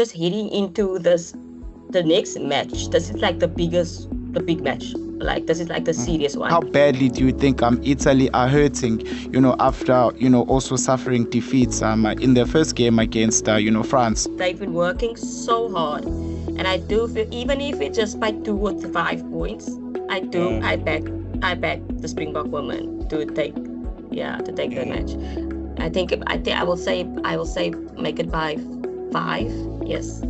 just heading into the next match, this is like the big match. Like this is like the serious one. How badly do you think Italy are hurting, after, also suffering defeats in their first game against, France? They've been working so hard. And I do feel, even if it's just by 2 or 5 points, I back the Springbok women to take the match. I will say make it by 5. Yes.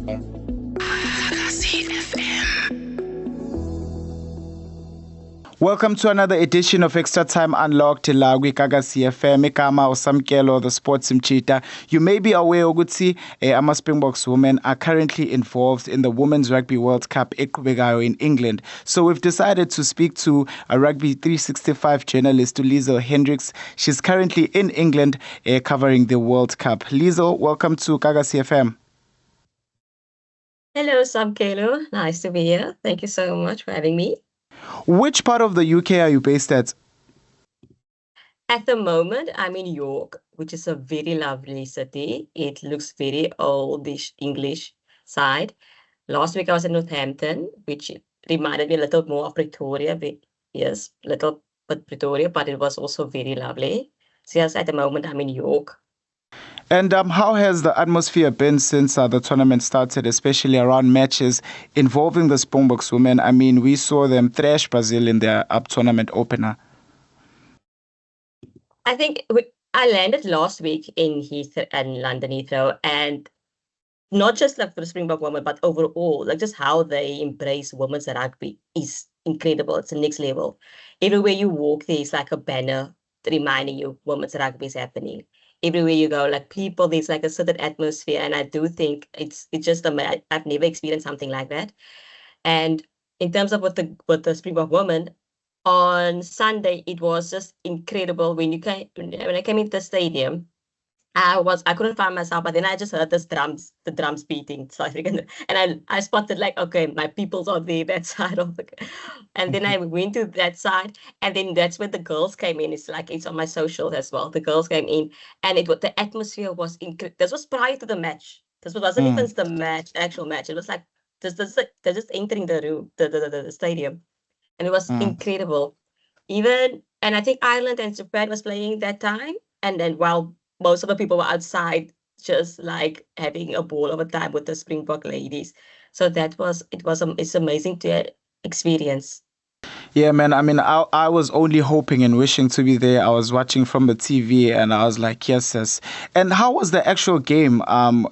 Welcome to another edition of Extra Time Unlocked la kwiGagasi FM igama usamkelo the sports mchita. You may be aware ukuthi ama Springboks women are currently involved in the Women's Rugby World Cup eqhubekayo in England. So we've decided to speak to a Rugby365 journalist, Leezil Hendriks. She's currently in England covering the World Cup. Leezil, welcome to Gagasi FM. Hello, Samkelo. Nice to be here. Thank you so much for having me. Which part of the UK are you based at? At the moment, I'm in York, which is a very lovely city. It looks very oldish English side. Last week I was in Northampton, which reminded me a little more of Pretoria. Yes, little bit Pretoria, but it was also very lovely. So yes, at the moment I'm in York. And how has the atmosphere been since the tournament started, especially around matches involving the Springboks women? I mean, we saw them thrash Brazil in their tournament opener. I think I landed last week in London Heathrow, and not just like for the Springbok women, but overall, like just how they embrace women's rugby is incredible. It's the next level. Everywhere you walk, there's like a banner reminding you women's rugby is happening. Everywhere you go, like people, there's like a certain atmosphere, and I do think it's just I've never experienced something like that. And in terms of what the Springbok women on Sunday, it was just incredible. When I came into the stadium, I couldn't find myself, but then I just heard the drums beating. So and I spotted like, okay, my people's on that side of and then I went to that side, and then that's when the girls came in. It's on my socials as well. The girls came in, and the atmosphere was incredible. This was prior to the match. This wasn't even the actual match. It was like they're just entering the room, the stadium, and it was incredible. And I think Ireland and Japan was playing that time, and then while most of the people were outside just like having a ball of a time with the Springbok ladies. So it's amazing to experience. Yeah, man. I mean, I was only hoping and wishing to be there. I was watching from the TV and I was like, yes. And how was the actual game? And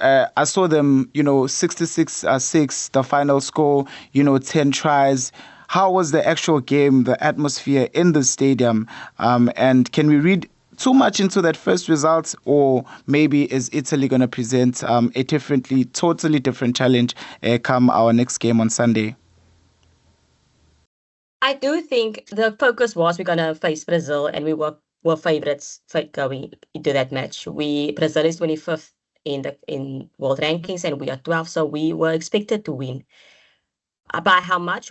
I saw them, 66-6, the final score, 10 tries. How was the actual game, the atmosphere in the stadium? And can we read too much into that first result, or maybe is Italy going to present a totally different challenge come our next game on Sunday? I do think the focus was we're going to face Brazil, and we were favorites going into that match. Brazil is 25th in world rankings, and we are 12th, so we were expected to win. By how much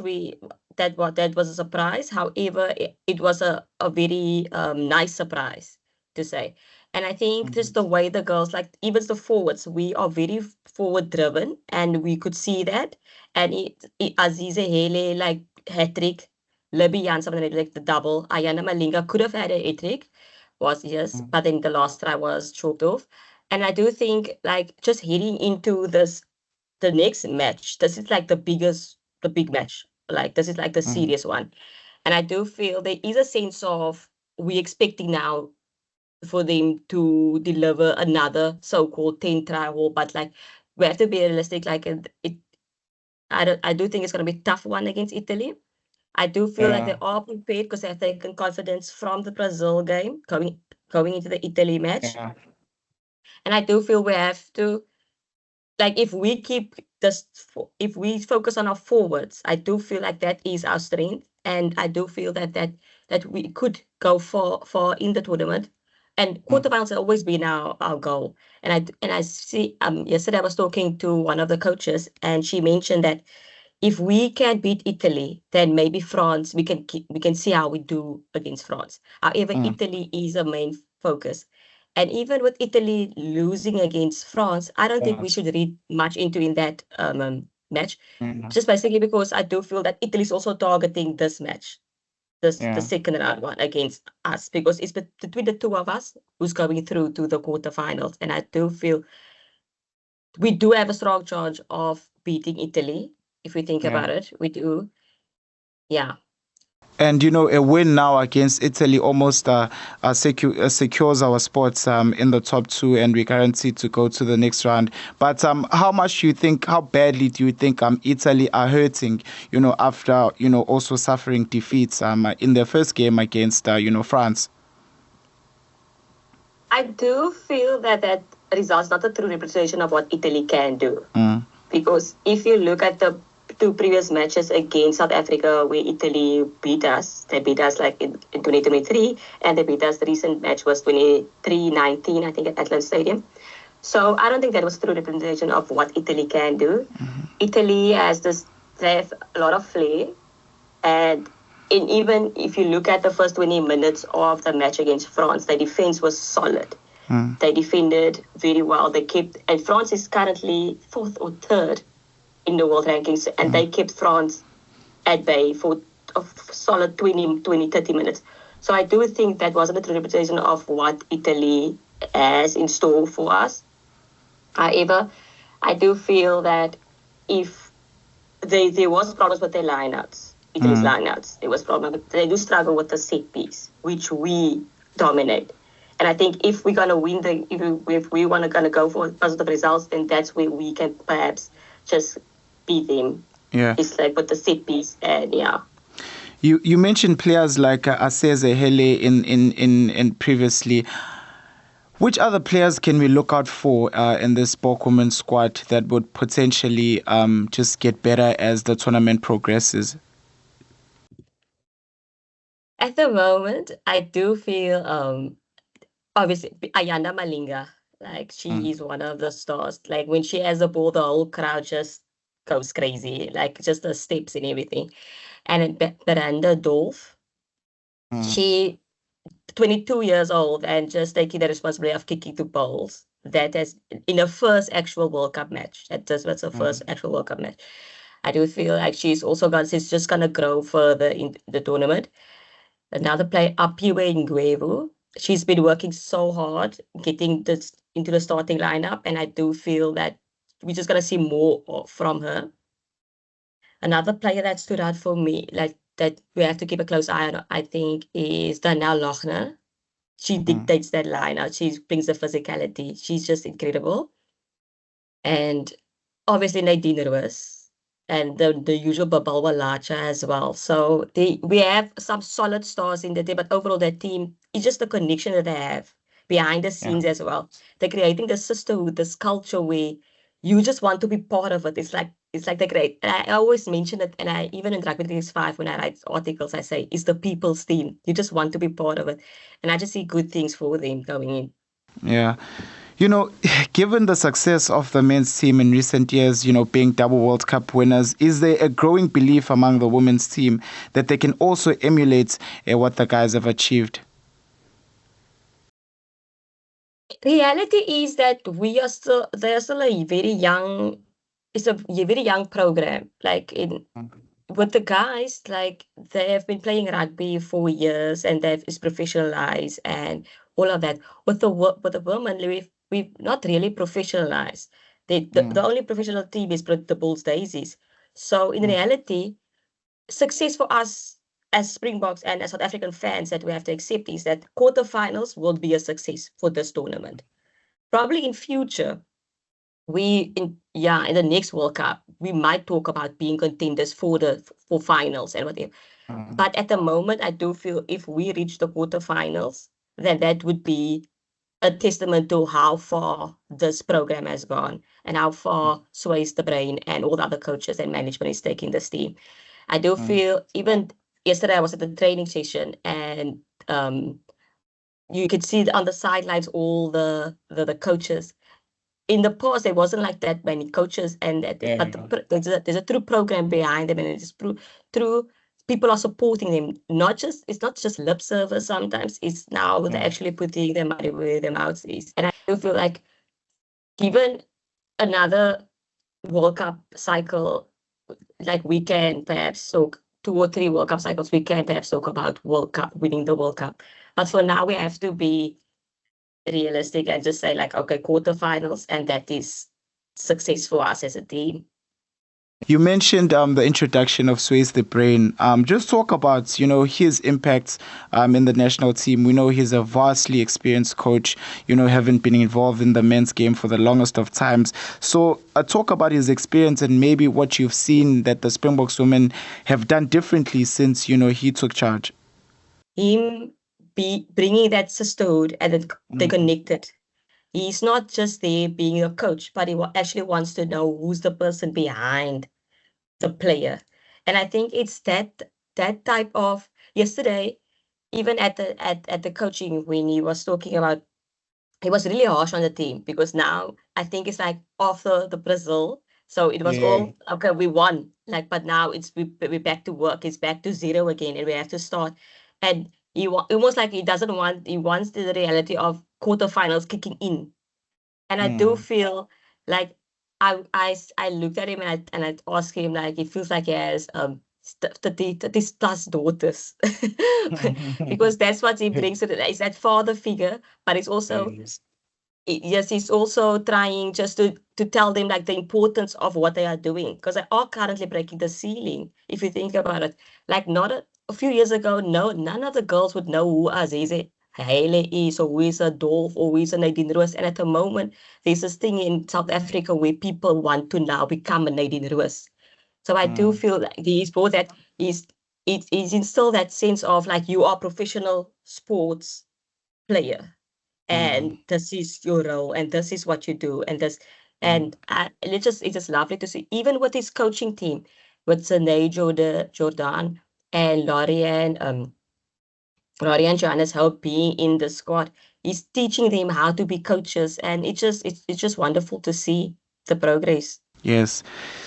that was a surprise. However, it was a very nice surprise to say. And I think just the way the girls, like even the forwards, we are very forward driven, and we could see that. And Azize Hele, like hat-trick, Libby Jansen, like the double. Ayana Malinga could have had a hat-trick, but then the last try was chalked off. And I do think like just heading into the next match, this is like the big match. Like this is like the serious one. And I do feel there is a sense of we're expecting now for them to deliver another so-called 10 try haul, but like we have to be realistic. Like I do think it's going to be a tough one against Italy. I do feel like they are prepared because they've taken confidence from the Brazil game going into the Italy match. Yeah. And I do feel we have to, like, if we focus on our forwards, I do feel like that is our strength, and I do feel that we could go far in the tournament. And quarterfinals have always been our goal. And I see yesterday I was talking to one of the coaches, and she mentioned that if we can beat Italy, then maybe France, we can see how we do against France. However, Italy is a main focus. And even with Italy losing against France, I don't think we Yes. should read much into in that match. Mhm. Just basically because I do feel that Italy is also targeting this match, the Yeah. second round one against us, because it's between the two of us who's going through to the quarterfinals. And I do feel we do have a strong chance of beating Italy. If we think Yeah. about it, we do. Yeah. And a win now against Italy almost secures our spots in the top two, and we're guaranteed to go to the next round. But how badly do you think Italy are hurting? After also suffering defeats in their first game against France. I do feel that that results not a true representation of what Italy can do. Mm. Because if you look at the two previous matches against South Africa where Italy beat us, they beat us like in 2023, and they beat us, the recent match was 23-19, I think, at Atlanta Stadium. So I don't think that was true representation of what Italy can do. Mm-hmm. Italy has this, they have a lot of flair, and even if you look at the first 20 minutes of the match against France, the defense was solid. Mm. They defended very well. They kept, and France is currently fourth or third in the world rankings, and they kept France at bay for a solid 30 minutes. So I do think that wasn't a true representation of what Italy has in store for us. However, I do feel that if there was problems with their lineouts, Italy's lineouts, there was problem. They do struggle with the set piece, which we dominate. And I think if we're gonna win if we want to gonna go for positive results, then that's where we can perhaps just beat them. Yeah. It's like with the set piece, and yeah. You mentioned players like Aseze Hele in previously. Which other players can we look out for in this Bok women's squad that would potentially just get better as the tournament progresses? At the moment, I do feel obviously Ayanda Malinga, like she is one of the stars. Like when she has the ball, the whole crowd just goes crazy, like just the steps and everything. And Beranda Dolph, she 22 years old and just taking the responsibility of kicking the balls. That has in her first actual World Cup match. That just was her first actual World Cup match. I do feel like she's just gonna grow further in the tournament. Another player, Apiwe Nguevu. She's been working so hard getting this into the starting lineup, and I do feel that we're just gonna see more from her. Another player that stood out for me, like that we have to keep a close eye on, I think, is Danielle Lochner. She dictates that lineup. She brings the physicality. She's just incredible. And obviously Nadine Ruiz and the usual Babalwa Lacha as well. So we have some solid stars in the team, but overall that team is just the connection that they have behind the scenes as well. They're creating this sisterhood, this culture where you just want to be part of it. It's like the great. And I always mention it, and I even in Rugby365 when I write articles, I say it's the people's team. You just want to be part of it, and I just see good things for them going in. Yeah. Given the success of the men's team in recent years, being double World Cup winners, is there a growing belief among the women's team that they can also emulate what the guys have achieved? Reality is that there's still a very young, it's a very young program. Like with the guys, like they have been playing rugby for years and they've is professionalized and all of that. With the women, we've not really professionalized. The only professional team is the Bulls Daisies. So in reality, success for us as Springboks and as South African fans that we have to accept is that quarterfinals will be a success for this tournament. Probably in future, in the next World Cup, we might talk about being contenders for finals and whatever. But at the moment, I do feel if we reach the quarterfinals, then that would be a testament to how far this program has gone and how far Sway's the brain and all the other coaches and management is taking this team. I do feel even yesterday I was at the training session and you could see on the sidelines all the coaches. In the past, there wasn't like that many coaches, but there's a true program behind them, and it's true people are supporting them. It's not just lip service sometimes. It's now they're actually putting their money where their mouth is. And I do feel like given another World Cup cycle, like we can perhaps talk 2 or 3 World Cup cycles, we can perhaps talk about World Cup, winning the World Cup. But for now, we have to be realistic and just say like, okay, quarterfinals, and that is success for us as a team. You mentioned the introduction of Swayze the Brain. Just talk about his impacts in the national team. We know he's a vastly experienced coach. Having been involved in the men's game for the longest of times. So talk about his experience and maybe what you've seen that the Springboks women have done differently since he took charge. Him bringing that sisterhood and then they connected. He's not just there being a coach, but he actually wants to know who's the person behind the player. And I think it's that type of yesterday, even at the coaching when he was talking about, he was really harsh on the team because now I think it's like after the Brazil, so it was all okay, we won, like, but now we're back to work, it's back to zero again, and we have to start. And he almost like he wants the reality of quarterfinals kicking in. And I do feel like I looked at him and I asked him, like, it feels like he has 30 plus daughters because that's what he brings to the, is that father figure, but it's also yes, he's also trying just to tell them like the importance of what they are doing, because they are currently breaking the ceiling. If you think about it, like not a few years ago, none of the girls would know who Azize Haile is, or who is a Dolph, or who is a Nadine Roos. And at the moment, there's this thing in South Africa where people want to now become a Nadine Roos. So I do feel like he's brought that, he's instilled that sense of like, you are a professional sports player, and this is your role, and this is what you do, and this, and it's just lovely to see, even with his coaching team, with Sine Jordan and Lorian Johannes Hope being in the squad. He's teaching them how to be coaches, and it's just wonderful to see the progress. Yes.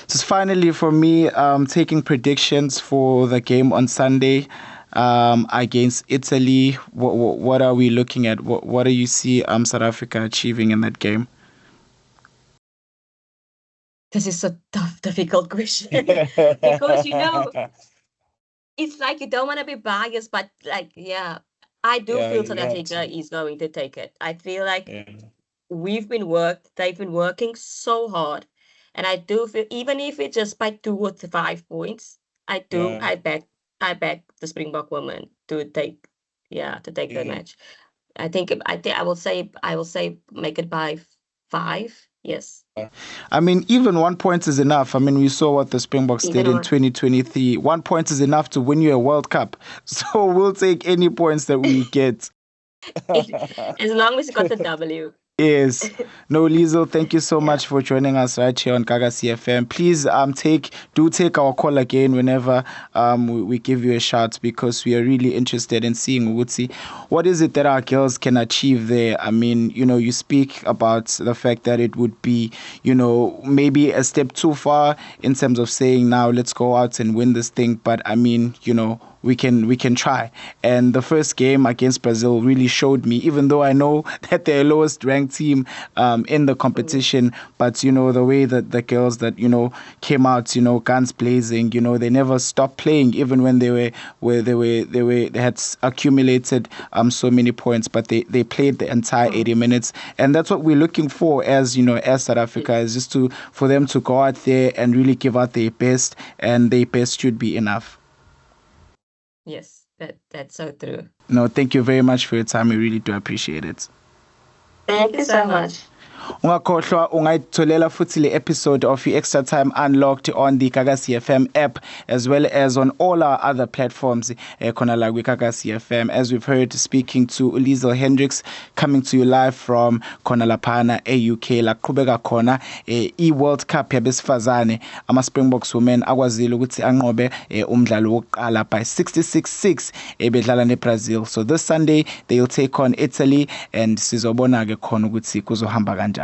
Just finally for me, taking predictions for the game on Sunday against Italy. What are we looking at? What do you see South Africa achieving in that game? This is a tough, difficult question because it's like you don't want to be biased, but like, yeah, I do feel South Africa is going to take it. I feel like they've been working so hard, and I do feel even if it's just by 2 or 5 points, I back the Springbok women to take the match. I think I will say make it by 5. Yes. I mean, even 1 point is enough. I mean, we saw what the Springboks did in 2023. 1 point is enough to win you a World Cup. So we'll take any points that we get. As long as you got the W. Yes. No, Leezil, thank you so much for joining us right here on Gaga CFM. Please take our call again whenever we give you a shout, because we are really interested in seeing what is it that our girls can achieve there. I mean, you speak about the fact that it would be, maybe a step too far in terms of saying now let's go out and win this thing. But I mean, we can try. And the first game against Brazil really showed me, even though I know that they're lowest ranked team in the competition, but the way that the girls that came out, guns blazing, they never stopped playing, even when they had accumulated so many points, but they played the entire 80 minutes. And that's what we're looking for as South Africa, is just for them to go out there and really give out their best, and their best should be enough. Yes, that's so true. No, thank you very much for your time. We really do appreciate it. Thank you so much. Ungakhohlwa ungayitholela futhi le episode of Extra Time Unlocked on the Gaga CFM app, as well as on all our other platforms khona la Gaga CFM. As we've heard, speaking to Leezil Hendriks, coming to you live from khona laphana e-UK la qhubeka khona i-World Cup yabesifazane. Ama Springboks women akwazile ukuthi anqobe umdlalo wokuqala by 66-6 bedlala neBrazil. So this Sunday they'll take on Italy, and sizobona ke khona ukuthi kuzohamba kanjani.